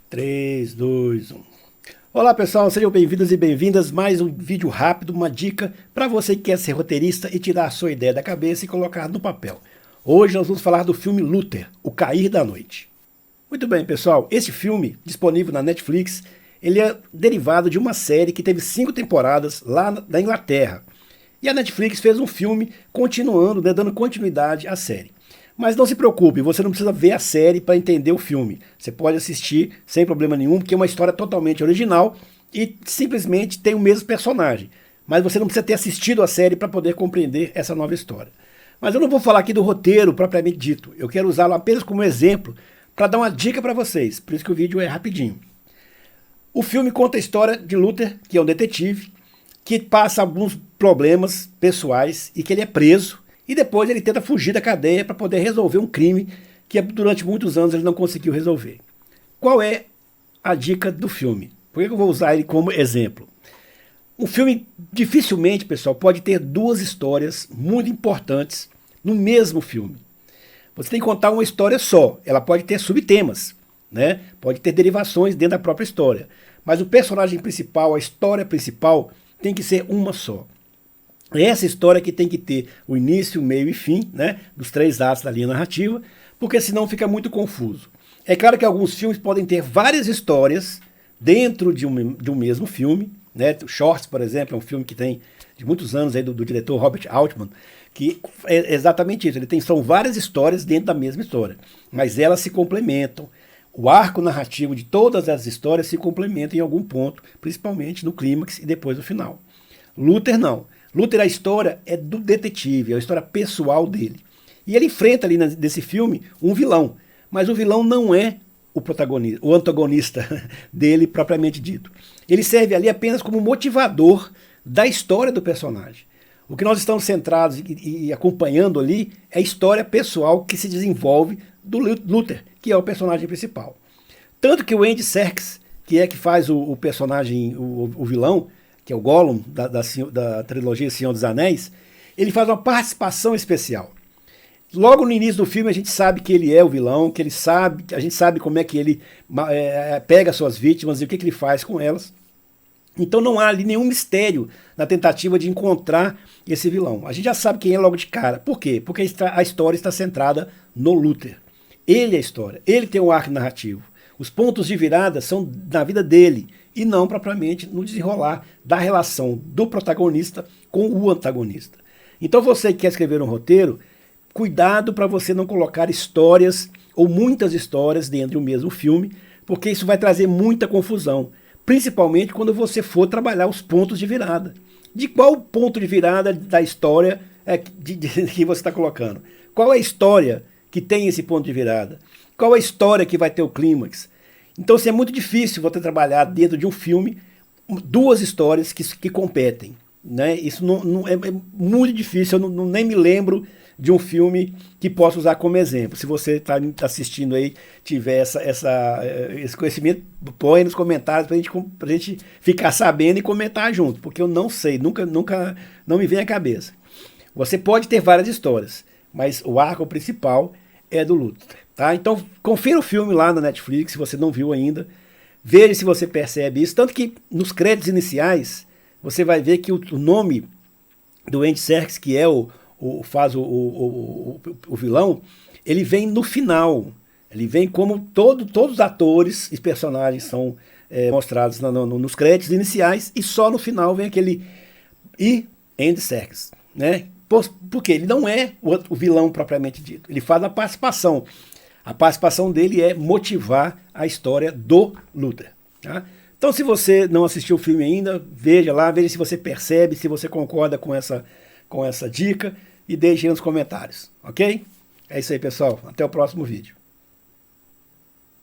3, 2, 1. Olá pessoal, sejam bem-vindos e bem-vindas. Mais um vídeo rápido, uma dica para você que quer ser roteirista e tirar a sua ideia da cabeça e colocar no papel. Hoje nós vamos falar do filme Luther, O Cair da Noite. Muito bem pessoal, esse filme, disponível na Netflix, ele é derivado de uma série que teve 5 temporadas lá na Inglaterra. E a Netflix fez um filme continuando, dando continuidade à série. Mas não se preocupe, você não precisa ver a série para entender o filme. Você pode assistir sem problema nenhum, porque é uma história totalmente original e simplesmente tem o mesmo personagem. Mas você não precisa ter assistido a série para poder compreender essa nova história. Mas eu não vou falar aqui do roteiro propriamente dito. Eu quero usá-lo apenas como exemplo para dar uma dica para vocês. Por isso que o vídeo é rapidinho. O filme conta a história de Luther, que é um detetive, que passa alguns problemas pessoais e que ele é preso. E depois ele tenta fugir da cadeia para poder resolver um crime que durante muitos anos ele não conseguiu resolver. Qual é a dica do filme? Por que eu vou usar ele como exemplo? Um filme dificilmente, pessoal, pode ter duas histórias muito importantes no mesmo filme. Você tem que contar uma história só. Ela pode ter subtemas, né? Pode ter derivações dentro da própria história. Mas o personagem principal, a história principal, tem que ser uma só. É essa história que tem que ter o início, o meio e fim, né, dos 3 atos da linha narrativa, porque senão fica muito confuso. É claro que alguns filmes podem ter várias histórias dentro de um mesmo filme, né? Shorts, por exemplo, é um filme que tem de muitos anos aí do diretor Robert Altman, que é exatamente isso. São várias histórias dentro da mesma história, mas elas se complementam. O arco narrativo de todas as histórias se complementa em algum ponto, principalmente no clímax e depois no final. Luther não. Luther, a história é do detetive, é a história pessoal dele. E ele enfrenta ali nesse filme um vilão, mas o vilão não é o protagonista, o antagonista dele propriamente dito. Ele serve ali apenas como motivador da história do personagem. O que nós estamos centrados e acompanhando ali é a história pessoal que se desenvolve do Luther, que é o personagem principal. Tanto que o Andy Serkis, que faz o personagem, o vilão, que é o Gollum da trilogia Senhor dos Anéis, ele faz uma participação especial. Logo no início do filme a gente sabe que ele é o vilão, a gente sabe como é que ele pega suas vítimas e o que ele faz com elas. Então não há ali nenhum mistério na tentativa de encontrar esse vilão. A gente já sabe quem é logo de cara. Por quê? Porque a história está centrada no Luther. Ele é a história, ele tem um arco narrativo. Os pontos de virada são na vida dele e não propriamente no desenrolar da relação do protagonista com o antagonista. Então você que quer escrever um roteiro, cuidado para você não colocar histórias ou muitas histórias dentro de um mesmo filme, porque isso vai trazer muita confusão, principalmente quando você for trabalhar os pontos de virada. De qual ponto de virada da história que você está colocando? Qual é a história que tem esse ponto de virada? Qual é a história que vai ter o clímax? Então assim, é muito difícil você trabalhar dentro de um filme duas histórias que competem, né? Isso é muito difícil, eu nem me lembro de um filme que possa usar como exemplo. Se você está assistindo aí, tiver esse conhecimento, põe nos comentários para a gente ficar sabendo e comentar junto, porque eu não sei, nunca não me vem à cabeça. Você pode ter várias histórias, mas o arco principal é do Luther. Tá? Então confira o filme lá na Netflix, se você não viu ainda. Veja se você percebe isso. Tanto que nos créditos iniciais, você vai ver que o nome do Andy Serkis, que é faz o vilão, ele vem no final. Ele vem como todos os atores e personagens são mostrados nos créditos iniciais, e só no final vem aquele Andy Serkis, né? Porque ele não é o vilão propriamente dito. Ele faz a participação. A participação dele é motivar a história do Luther. Tá? Então, se você não assistiu o filme ainda, veja lá, veja se você percebe, se você concorda com essa dica e deixe aí nos comentários, ok? É isso aí, pessoal. Até o próximo vídeo.